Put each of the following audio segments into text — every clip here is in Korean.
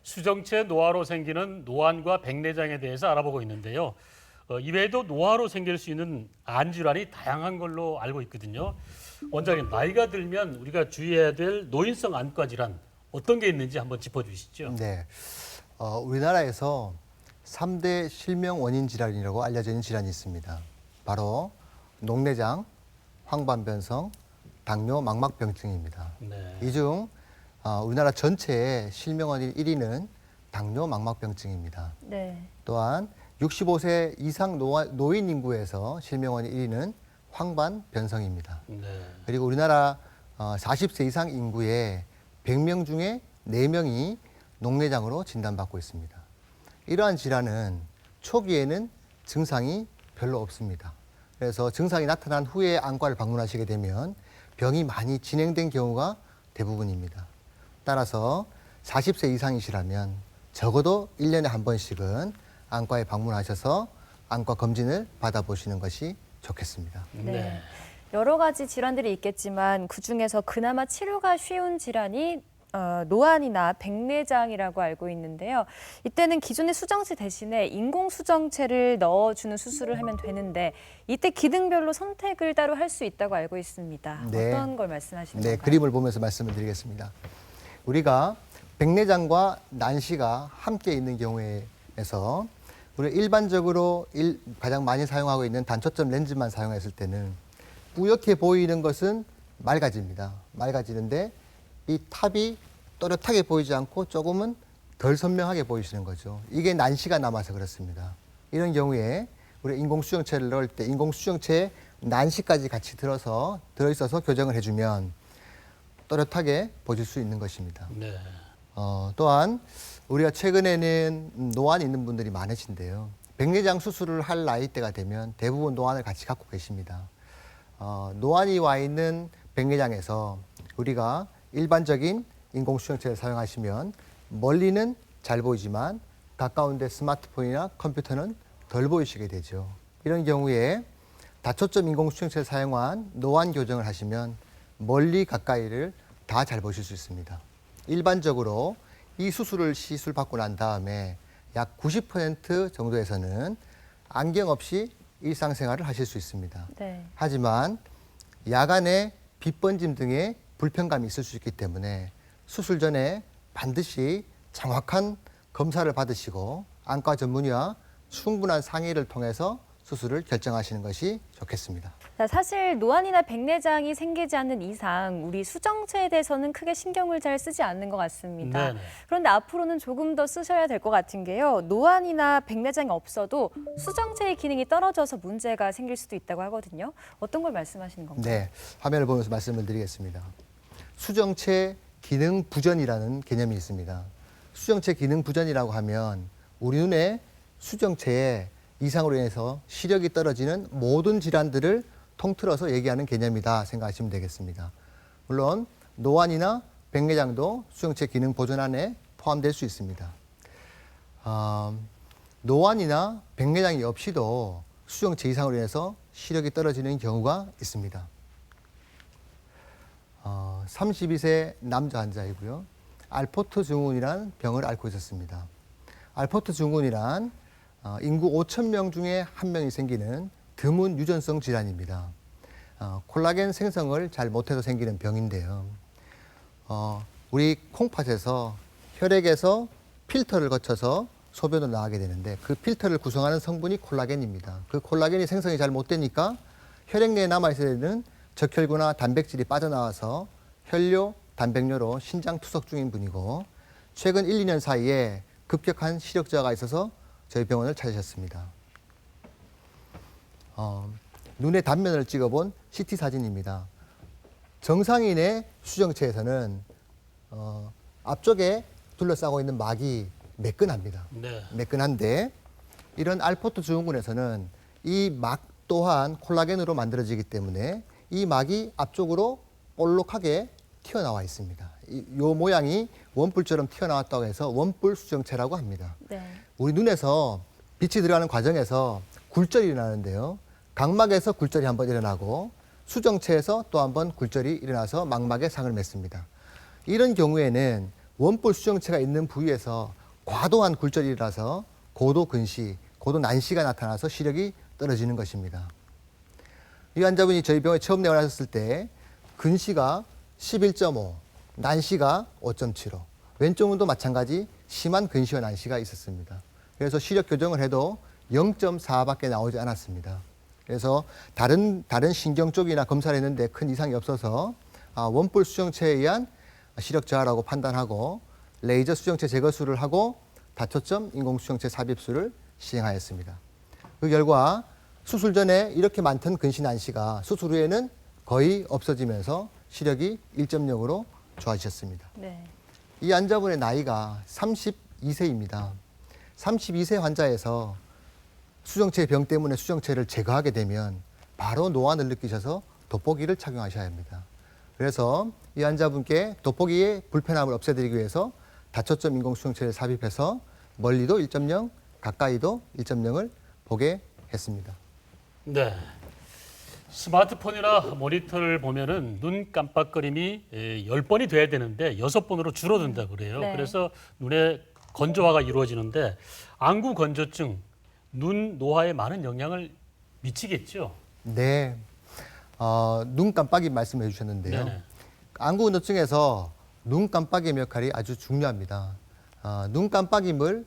수정체 노화로 생기는 노안과 백내장에 대해서 알아보고 있는데요. 이외에도 노화로 생길 수 있는 안 질환이 다양한 걸로 알고 있거든요. 원장님, 나이가 들면 우리가 주의해야 될 노인성 안과 질환 어떤 게 있는지 한번 짚어주시죠. 네. 우리나라에서 3대 실명 원인 질환이라고 알려져 있는 질환이 있습니다. 바로 녹내장, 황반변성, 당뇨, 망막병증입니다. 네. 이 중 우리나라 전체의 실명 원인 1위는 당뇨, 망막병증입니다. 네. 또한 65세 이상 노인 인구에서 실명 원인 1위는 황반변성입니다. 네. 그리고 우리나라 40세 이상 인구의 100명 중에 4명이 녹내장으로 진단받고 있습니다. 이러한 질환은 초기에는 증상이 별로 없습니다. 그래서 증상이 나타난 후에 안과를 방문하시게 되면 병이 많이 진행된 경우가 대부분입니다. 따라서 40세 이상이시라면 적어도 1년에 한 번씩은 안과에 방문하셔서 안과 검진을 받아보시는 것이 좋겠습니다. 네. 여러 가지 질환들이 있겠지만 그중에서 그나마 치료가 쉬운 질환이 노안이나 백내장이라고 알고 있는데요. 이때는 기존의 수정체 대신에 인공수정체를 넣어주는 수술을 하면 되는데 이때 기능별로 선택을 따로 할 수 있다고 알고 있습니다. 네. 어떤 걸 말씀하시는 네, 건가요? 그림을 보면서 말씀을 드리겠습니다. 우리가 백내장과 난시가 함께 있는 경우에서 우리가 일반적으로 가장 많이 사용하고 있는 단초점 렌즈만 사용했을 때는 뿌옇게 보이는 것은 맑아집니다. 맑아지는데 이 탑이 또렷하게 보이지 않고 조금은 덜 선명하게 보이시는 거죠. 이게 난시가 남아서 그렇습니다. 이런 경우에 우리 인공수정체를 넣을 때 인공수정체에 난시까지 같이 들어있어서 교정을 해주면 또렷하게 보실 수 있는 것입니다. 네. 또한 우리가 최근에는 노안이 있는 분들이 많으신데요. 백내장 수술을 할 나이대가 되면 대부분 노안을 같이 갖고 계십니다. 노안이 와 있는 백내장에서 우리가 일반적인 인공수정체를 사용하시면 멀리는 잘 보이지만 가까운데 스마트폰이나 컴퓨터는 덜 보이시게 되죠. 이런 경우에 다초점 인공수정체를 사용한 노안 교정을 하시면 멀리 가까이를 다 잘 보실 수 있습니다. 일반적으로 이 시술 받고 난 다음에 약 90% 정도에서는 안경 없이 일상생활을 하실 수 있습니다. 네. 하지만 야간에 빛 번짐 등의 불편감이 있을 수 있기 때문에 수술 전에 반드시 정확한 검사를 받으시고 안과 전문의와 충분한 상의를 통해서 수술을 결정하시는 것이 좋겠습니다. 자, 사실 노안이나 백내장이 생기지 않는 이상 우리 수정체에 대해서는 크게 신경을 잘 쓰지 않는 것 같습니다. 네네. 그런데 앞으로는 조금 더 쓰셔야 될 것 같은 게요. 노안이나 백내장이 없어도 수정체의 기능이 떨어져서 문제가 생길 수도 있다고 하거든요. 어떤 걸 말씀하시는 건가요? 네, 화면을 보면서 말씀을 드리겠습니다. 수정체 기능 부전이라는 개념이 있습니다. 수정체 기능 부전이라고 하면 우리 눈에 수정체에 이상으로 인해서 시력이 떨어지는 모든 질환들을 통틀어서 얘기하는 개념이다 생각하시면 되겠습니다. 물론 노안이나 백내장도 수정체 기능 보전 안에 포함될 수 있습니다. 노안이나 백내장이 없이도 수정체 이상으로 인해서 시력이 떨어지는 경우가 있습니다. 32세 남자 환자이고요. 알포트 증후군이라는 병을 앓고 있었습니다. 알포트 증후군이란 인구 5,000명 중에 한 명이 생기는 드문 유전성 질환입니다. 콜라겐 생성을 잘 못해서 생기는 병인데요. 우리 콩팥에서 혈액에서 필터를 거쳐서 소변으로 나가게 되는데 그 필터를 구성하는 성분이 콜라겐입니다. 그 콜라겐이 생성이 잘 못 되니까 혈액 내에 남아있어야 되는 적혈구나 단백질이 빠져나와서 혈뇨, 단백뇨로 신장 투석 중인 분이고 최근 1, 2년 사이에 급격한 시력 저하가 있어서 저희 병원을 찾으셨습니다. 눈의 단면을 찍어본 CT 사진입니다. 정상인의 수정체에서는 앞쪽에 둘러싸고 있는 막이 매끈합니다. 네. 매끈한데 이런 알포트 증후군에서는 이 막 또한 콜라겐으로 만들어지기 때문에 이 막이 앞쪽으로 볼록하게 튀어나와 있습니다. 이 모양이 원뿔처럼 튀어나왔다고 해서 원뿔 수정체라고 합니다. 네. 우리 눈에서 빛이 들어가는 과정에서 굴절이 일어나는데요. 각막에서 굴절이 한번 일어나고 수정체에서 또 한번 굴절이 일어나서 망막에 상을 맺습니다. 이런 경우에는 원볼 수정체가 있는 부위에서 과도한 굴절이 일어나서 고도 근시, 고도 난시가 나타나서 시력이 떨어지는 것입니다. 이 환자분이 저희 병원에 처음 내원하셨을 때 근시가 11.5, 난시가 5.75, 왼쪽 눈도 마찬가지 심한 근시와 난시가 있었습니다. 그래서 시력 교정을 해도 0.4밖에 나오지 않았습니다. 그래서 다른 신경 쪽이나 검사를 했는데 큰 이상이 없어서 원볼 수정체에 의한 시력 저하라고 판단하고 레이저 수정체 제거술을 하고 다초점 인공 수정체 삽입술을 시행하였습니다. 그 결과 수술 전에 이렇게 많던 근시 난시가 수술 후에는 거의 없어지면서 시력이 1.0으로 좋아지셨습니다. 네. 이 환자분의 나이가 32세입니다. 32세 환자에서 수정체 병 때문에 수정체를 제거하게 되면 바로 노안을 느끼셔서 돋보기를 착용하셔야 합니다. 그래서 이 환자분께 돋보기의 불편함을 없애드리기 위해서 다초점 인공 수정체를 삽입해서 멀리도 1.0, 가까이도 1.0을 보게 했습니다. 네. 스마트폰이나 모니터를 보면은 눈 깜빡거림이 10번이 돼야 되는데 6번으로 줄어든다 그래요. 네. 그래서 눈의 건조화가 이루어지는데 안구 건조증, 눈 노화에 많은 영향을 미치겠죠. 네. 눈 깜빡이 말씀해 주셨는데요. 네네. 안구 건조증에서 눈 깜빡임의 역할이 아주 중요합니다. 눈 깜빡임을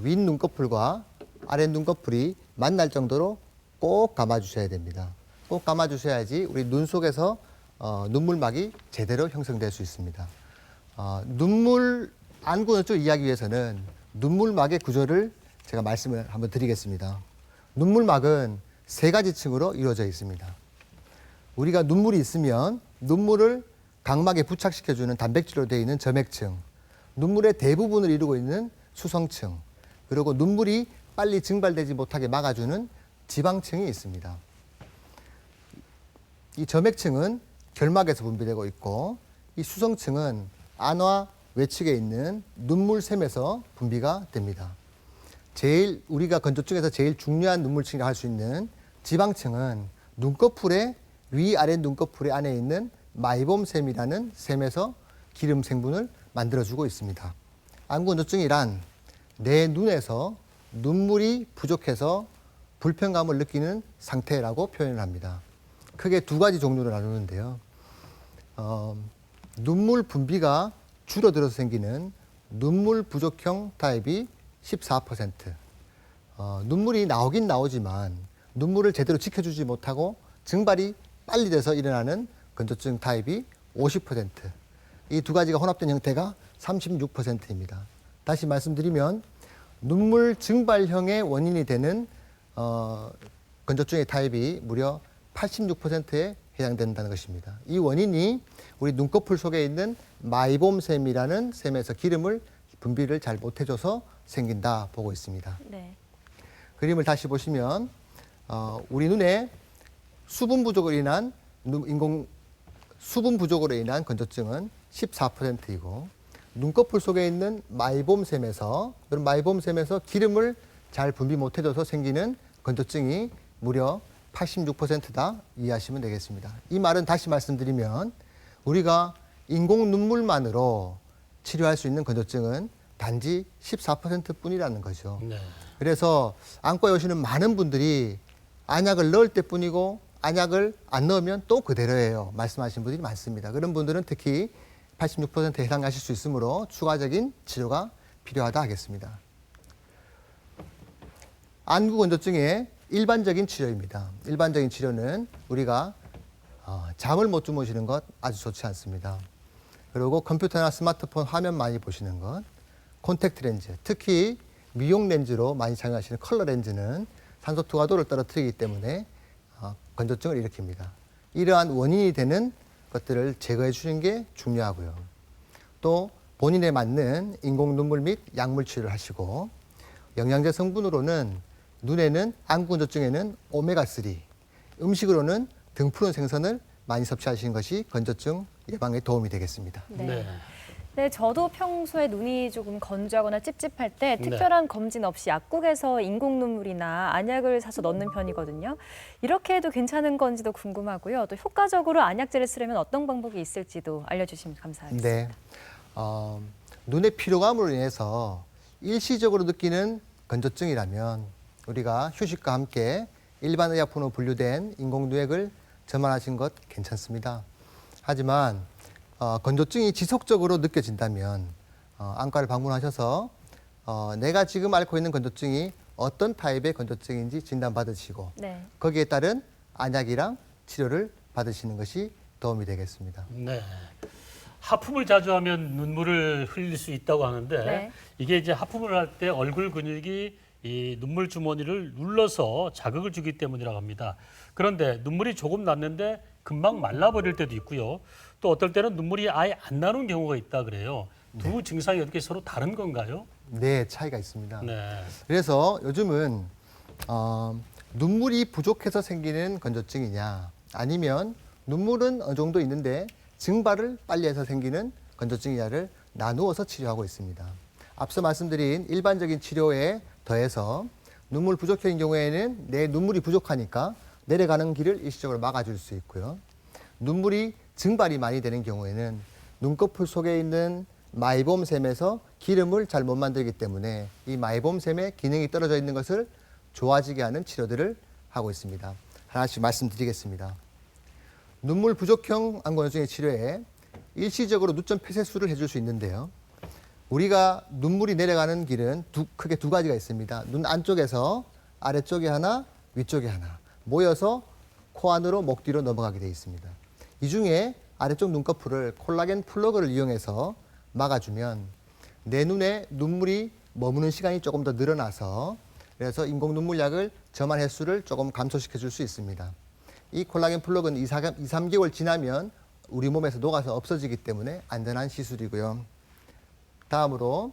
윗 눈꺼풀과 아랫 눈꺼풀이 만날 정도로 꼭 감아주셔야 됩니다. 꼭 감아주셔야지 우리 눈 속에서 눈물막이 제대로 형성될 수 있습니다. 안구 건조증을 이해하기 위해서는 눈물막의 구조를 제가 말씀을 한번 드리겠습니다. 눈물막은 3가지 층으로 이루어져 있습니다. 우리가 눈물이 있으면 눈물을 각막에 부착시켜주는 단백질로 되어 있는 점액층, 눈물의 대부분을 이루고 있는 수성층, 그리고 눈물이 빨리 증발되지 못하게 막아주는 지방층이 있습니다. 이 점액층은 결막에서 분비되고 있고 이 수성층은 안과 외측에 있는 눈물샘에서 분비가 됩니다. 우리가 건조증에서 제일 중요한 눈물층이라고 할 수 있는 지방층은 눈꺼풀의 위아래 눈꺼풀의 안에 있는 마이봄샘이라는 샘에서 기름 성분을 만들어주고 있습니다. 안구 건조증이란 내 눈에서 눈물이 부족해서 불편감을 느끼는 상태라고 표현을 합니다. 크게 2가지 종류로 나누는데요. 눈물 분비가 줄어들어서 생기는 눈물 부족형 타입이 14%, 눈물이 나오긴 나오지만 눈물을 제대로 지켜주지 못하고 증발이 빨리 돼서 일어나는 건조증 타입이 50%, 이 2가지가 혼합된 형태가 36%입니다. 다시 말씀드리면 눈물 증발형의 원인이 되는 건조증의 타입이 무려 86%에 해당된다는 것입니다. 이 원인이 우리 눈꺼풀 속에 있는 마이봄샘이라는 샘에서 기름을 분비를 잘 못해줘서 생긴다 보고 있습니다. 네. 그림을 다시 보시면 우리 눈에 수분 부족으로 인한 건조증은 14%이고 눈꺼풀 속에 있는 마이봄샘에서 기름을 잘 분비 못해줘서 생기는 건조증이 무려 86%다 이해하시면 되겠습니다. 이 말은 다시 말씀드리면 우리가 인공 눈물만으로 치료할 수 있는 건조증은 단지 14%뿐이라는 거죠. 네. 그래서 안과에 오시는 많은 분들이 안약을 넣을 때뿐이고 안약을 안 넣으면 또 그대로예요. 말씀하신 분들이 많습니다. 그런 분들은 특히 86%에 해당하실 수 있으므로 추가적인 치료가 필요하다 하겠습니다. 안구 건조증의 일반적인 치료입니다. 일반적인 치료는 우리가 잠을 못 주무시는 것 아주 좋지 않습니다. 그리고 컴퓨터나 스마트폰 화면 많이 보시는 것, 콘택트 렌즈, 특히 미용 렌즈로 많이 착용하시는 컬러 렌즈는 산소 투과도를 떨어뜨리기 때문에 건조증을 일으킵니다. 이러한 원인이 되는 것들을 제거해 주는 게 중요하고요. 또 본인에 맞는 인공 눈물 및 약물 치료를 하시고 영양제 성분으로는 눈에는 안구 건조증에는 오메가3, 음식으로는 등푸른 생선을 많이 섭취하시는 것이 건조증 예방에 도움이 되겠습니다. 네. 네, 저도 평소에 눈이 조금 건조하거나 찝찝할 때 특별한 검진 없이 약국에서 인공 눈물이나 안약을 사서 넣는 편이거든요. 이렇게 해도 괜찮은 건지도 궁금하고요. 또 효과적으로 안약제를 쓰려면 어떤 방법이 있을지도 알려주시면 감사하겠습니다. 네. 눈의 피로감으로 인해서 일시적으로 느끼는 건조증이라면 우리가 휴식과 함께 일반 의약품으로 분류된 인공누액을 점안하신 것 괜찮습니다. 하지만 건조증이 지속적으로 느껴진다면 안과를 방문하셔서 내가 지금 앓고 있는 건조증이 어떤 타입의 건조증인지 진단받으시고 네. 거기에 따른 안약이랑 치료를 받으시는 것이 도움이 되겠습니다. 네. 하품을 자주 하면 눈물을 흘릴 수 있다고 하는데 네. 이게 이제 하품을 할 때 얼굴 근육이 이 눈물 주머니를 눌러서 자극을 주기 때문이라고 합니다. 그런데 눈물이 조금 났는데 금방 말라버릴 때도 있고요. 또 어떨 때는 눈물이 아예 안 나는 경우가 있다 그래요. 두 증상이 어떻게 서로 다른 건가요? 네, 차이가 있습니다. 네. 그래서 요즘은 눈물이 부족해서 생기는 건조증이냐 아니면 눈물은 어느 정도 있는데 증발을 빨리 해서 생기는 건조증이냐를 나누어서 치료하고 있습니다. 앞서 말씀드린 일반적인 치료에 더해서 눈물 부족인 경우에는 내 눈물이 부족하니까 내려가는 길을 일시적으로 막아줄 수 있고요. 눈물이 증발이 많이 되는 경우에는 눈꺼풀 속에 있는 마이봄샘에서 기름을 잘 못 만들기 때문에 이 마이봄샘의 기능이 떨어져 있는 것을 좋아지게 하는 치료들을 하고 있습니다. 하나씩 말씀드리겠습니다. 눈물 부족형 안구건조증의 치료에 일시적으로 누점 폐쇄술을 해줄 수 있는데요. 우리가 눈물이 내려가는 길은 크게 두 가지가 있습니다. 눈 안쪽에서 아래쪽에 하나, 위쪽에 하나 모여서 코 안으로 목 뒤로 넘어가게 되어 있습니다. 이 중에 아래쪽 눈꺼풀을 콜라겐 플러그를 이용해서 막아주면 내 눈에 눈물이 머무는 시간이 조금 더 늘어나서 그래서 인공 눈물약을 점안 횟수를 조금 감소시켜 줄 수 있습니다. 이 콜라겐 플러그는 2, 3개월 지나면 우리 몸에서 녹아서 없어지기 때문에 안전한 시술이고요. 다음으로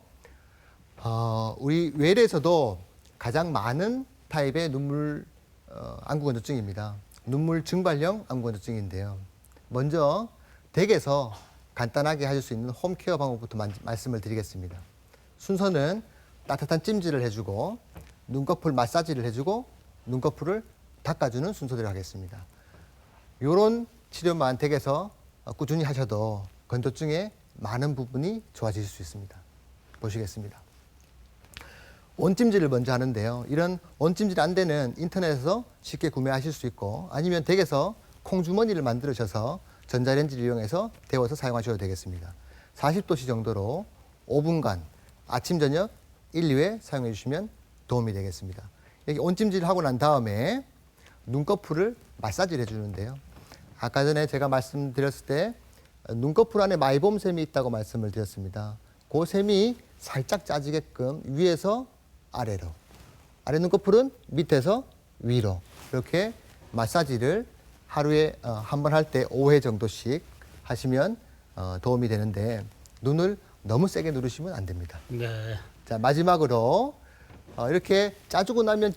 우리 외래에서도 가장 많은 타입의 눈물 안구건조증입니다. 눈물 증발형 안구건조증인데요. 먼저 댁에서 간단하게 하실 수 있는 홈케어 방법부터 말씀을 드리겠습니다. 순서는 따뜻한 찜질을 해주고 눈꺼풀 마사지를 해주고 눈꺼풀을 닦아주는 순서대로 하겠습니다. 이런 치료만 댁에서 꾸준히 하셔도 건조증의 많은 부분이 좋아질 수 있습니다. 보시겠습니다. 온찜질을 먼저 하는데요. 이런 온찜질 안 되는 인터넷에서 쉽게 구매하실 수 있고 아니면 댁에서 콩주머니를 만들으셔서 전자레인지를 이용해서 데워서 사용하셔도 되겠습니다. 40도씨 정도로 5분간 아침, 저녁 1, 2회 사용해 주시면 도움이 되겠습니다. 여기 온찜질을 하고 난 다음에 눈꺼풀을 마사지를 해주는데요. 아까 전에 제가 말씀드렸을 때 눈꺼풀 안에 마이봄샘이 있다고 말씀을 드렸습니다. 그 샘이 살짝 짜지게끔 위에서 아래로, 아래 눈꺼풀은 밑에서 위로 이렇게 마사지를 하루에 한 번 할 때 5회 정도씩 하시면 도움이 되는데 눈을 너무 세게 누르시면 안 됩니다. 네. 자, 마지막으로 이렇게 짜주고 나면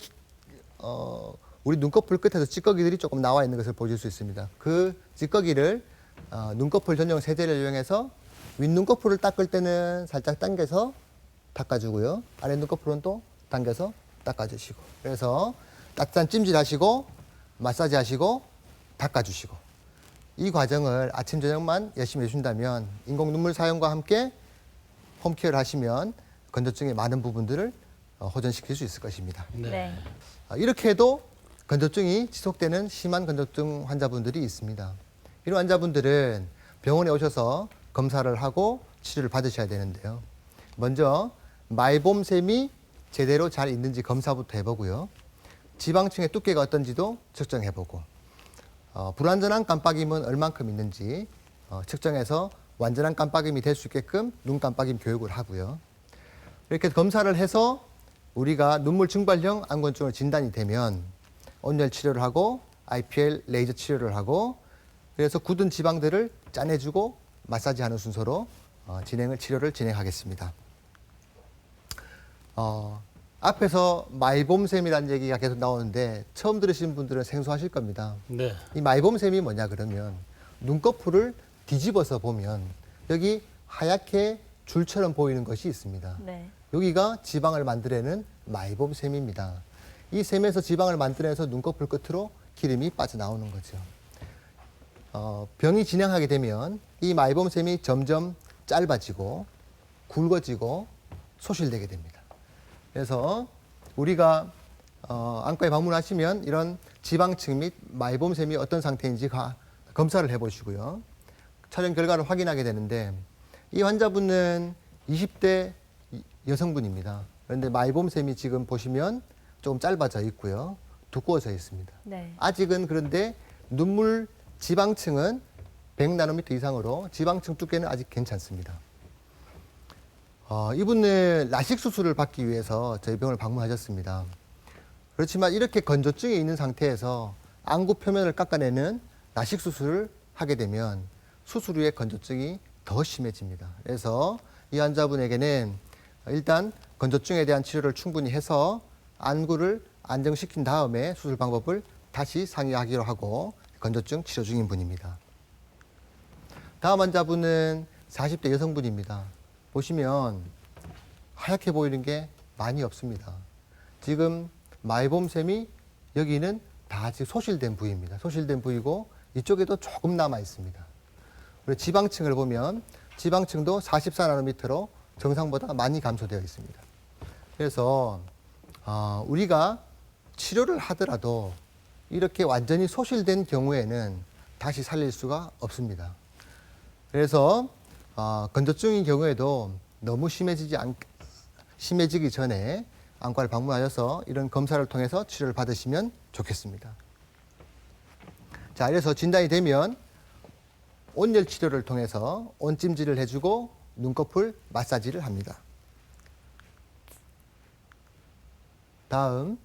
우리 눈꺼풀 끝에서 찌꺼기들이 조금 나와 있는 것을 보실 수 있습니다. 그 찌꺼기를 눈꺼풀 전용 세제를 이용해서 윗눈꺼풀을 닦을 때는 살짝 당겨서 닦아주고요. 아래 눈꺼풀은 또 당겨서 닦아주시고 그래서 따뜻한 찜질 하시고 마사지 하시고 닦아주시고 이 과정을 아침 저녁만 열심히 해준다면 인공 눈물 사용과 함께 홈케어를 하시면 건조증의 많은 부분들을 호전시킬 수 있을 것입니다. 네. 이렇게 해도 건조증이 지속되는 심한 건조증 환자분들이 있습니다. 이런 환자분들은 병원에 오셔서 검사를 하고 치료를 받으셔야 되는데요. 먼저 마이봄샘이 제대로 잘 있는지 검사부터 해보고요. 지방층의 두께가 어떤지도 측정해보고 불완전한 깜빡임은 얼만큼 있는지 측정해서 완전한 깜빡임이 될 수 있게끔 눈 깜빡임 교육을 하고요. 이렇게 검사를 해서 우리가 눈물 증발형 안구건조증으로 진단이 되면 온열 치료를 하고 IPL 레이저 치료를 하고 그래서 굳은 지방들을 짜내주고 마사지하는 순서로 치료를 진행하겠습니다. 앞에서 마이봄샘이라는 얘기가 계속 나오는데 처음 들으신 분들은 생소하실 겁니다. 네. 이 마이봄샘이 뭐냐 그러면 눈꺼풀을 뒤집어서 보면 여기 하얗게 줄처럼 보이는 것이 있습니다. 네. 여기가 지방을 만들어내는 마이봄샘입니다. 이 샘에서 지방을 만들어내서 눈꺼풀 끝으로 기름이 빠져나오는 거죠. 병이 진행하게 되면 이 마이봄샘이 점점 짧아지고 굵어지고 소실되게 됩니다. 그래서 우리가 안과에 방문하시면 이런 지방층 및 마이봄샘이 어떤 상태인지 검사를 해보시고요. 촬영 결과를 확인하게 되는데 이 환자분은 20대 여성분입니다. 그런데 마이봄샘이 지금 보시면 조금 짧아져 있고요. 두꺼워져 있습니다. 네. 아직은 그런데 눈물 지방층은 100나노미터 이상으로 지방층 두께는 아직 괜찮습니다. 이분은 라식 수술을 받기 위해서 저희 병원을 방문하셨습니다. 그렇지만 이렇게 건조증이 있는 상태에서 안구 표면을 깎아내는 라식 수술을 하게 되면 수술 후에 건조증이 더 심해집니다. 그래서 이 환자분에게는 일단 건조증에 대한 치료를 충분히 해서 안구를 안정시킨 다음에 수술 방법을 다시 상의하기로 하고 건조증 치료 중인 분입니다. 다음 환자분은 40대 여성분입니다. 보시면 하얗게 보이는 게 많이 없습니다. 지금 마이봄샘이 여기는 다 아직 소실된 부위입니다. 소실된 부위고 이쪽에도 조금 남아 있습니다. 그리고 지방층을 보면 지방층도 44나노미터로 정상보다 많이 감소되어 있습니다. 그래서 우리가 치료를 하더라도 이렇게 완전히 소실된 경우에는 다시 살릴 수가 없습니다. 그래서 건조증인 경우에도 너무 심해지기 전에 안과를 방문하셔서 이런 검사를 통해서 치료를 받으시면 좋겠습니다. 자, 그래서 진단이 되면 온열 치료를 통해서 온찜질을 해주고 눈꺼풀 마사지를 합니다. 다음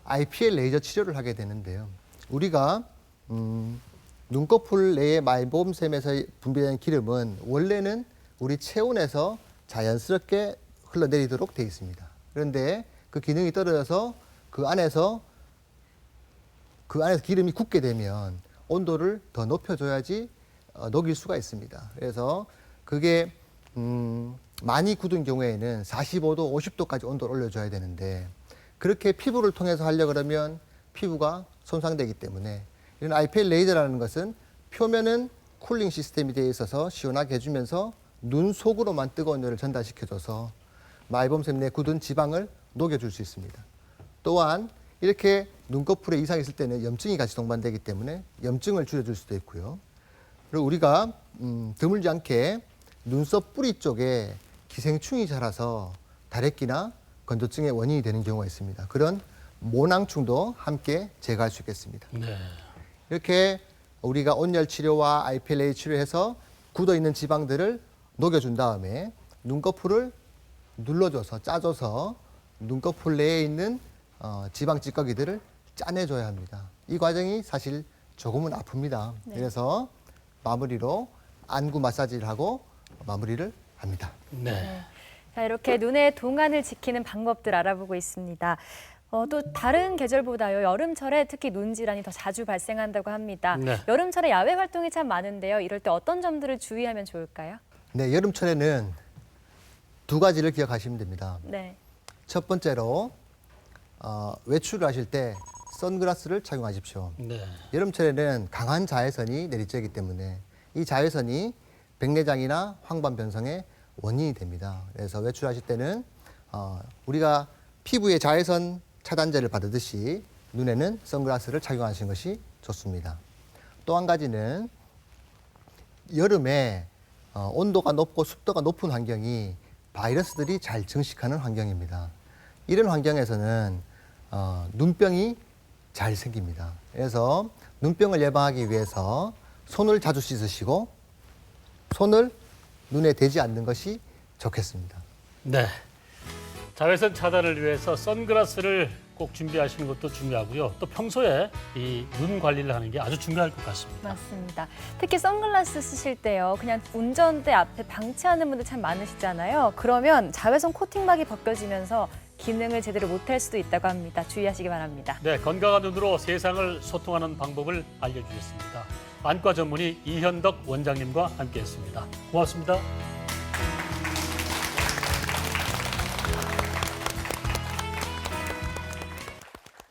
IPL 레이저 치료를 하게 되는데요. 우리가 눈꺼풀 내의 마이봄샘에서 분비되는 기름은 원래는 우리 체온에서 자연스럽게 흘러내리도록 되어 있습니다. 그런데 그 기능이 떨어져서 그 안에서 기름이 굳게 되면 온도를 더 높여줘야지 녹일 수가 있습니다. 그래서 그게 많이 굳은 경우에는 45도, 50도까지 온도를 올려줘야 되는데 그렇게 피부를 통해서 하려고 그러면 피부가 손상되기 때문에 이런 IPL 레이저라는 것은 표면은 쿨링 시스템이 되어 있어서 시원하게 해주면서 눈 속으로만 뜨거운 열을 전달시켜줘서 마이봄샘 내 굳은 지방을 녹여줄 수 있습니다. 또한 이렇게 눈꺼풀에 이상이 있을 때는 염증이 같이 동반되기 때문에 염증을 줄여줄 수도 있고요. 그리고 우리가 드물지 않게 눈썹 뿌리 쪽에 기생충이 자라서 다래끼나 건조증의 원인이 되는 경우가 있습니다. 그런 모낭충도 함께 제거할 수 있겠습니다. 네. 이렇게 우리가 온열 치료와 IPLA 치료해서 굳어있는 지방들을 녹여준 다음에 눈꺼풀을 눌러줘서 짜줘서 눈꺼풀 내에 있는 지방 찌꺼기들을 짜내줘야 합니다. 이 과정이 사실 조금은 아픕니다. 네. 그래서 마무리로 안구 마사지를 하고 마무리를 합니다. 네. 자, 이렇게 눈의 동안을 지키는 방법들 알아보고 있습니다. 또 다른 계절보다요, 여름철에 특히 눈 질환이 더 자주 발생한다고 합니다. 네. 여름철에 야외 활동이 참 많은데요. 이럴 때 어떤 점들을 주의하면 좋을까요? 네, 여름철에는 두 가지를 기억하시면 됩니다. 네. 첫 번째로 외출을 하실 때 선글라스를 착용하십시오. 네. 여름철에는 강한 자외선이 내리쬐기 때문에 이 자외선이 백내장이나 황반변성의 원인이 됩니다. 그래서 외출하실 때는 우리가 피부에 자외선 차단제를 바르듯이 눈에는 선글라스를 착용하시는 것이 좋습니다. 또 한 가지는 여름에 온도가 높고 습도가 높은 환경이 바이러스들이 잘 증식하는 환경입니다. 이런 환경에서는 눈병이 잘 생깁니다. 그래서 눈병을 예방하기 위해서 손을 자주 씻으시고 손을 눈에 대지 않는 것이 좋겠습니다. 네. 자외선 차단을 위해서 선글라스를 꼭 준비하시는 것도 중요하고요. 또 평소에 이 눈 관리를 하는 게 아주 중요할 것 같습니다. 맞습니다. 특히 선글라스 쓰실 때요. 그냥 운전대 앞에 방치하는 분들 참 많으시잖아요. 그러면 자외선 코팅막이 벗겨지면서 기능을 제대로 못할 수도 있다고 합니다. 주의하시기 바랍니다. 네, 건강한 눈으로 세상을 소통하는 방법을 알려주셨습니다. 안과 전문의 이현덕 원장님과 함께했습니다. 고맙습니다.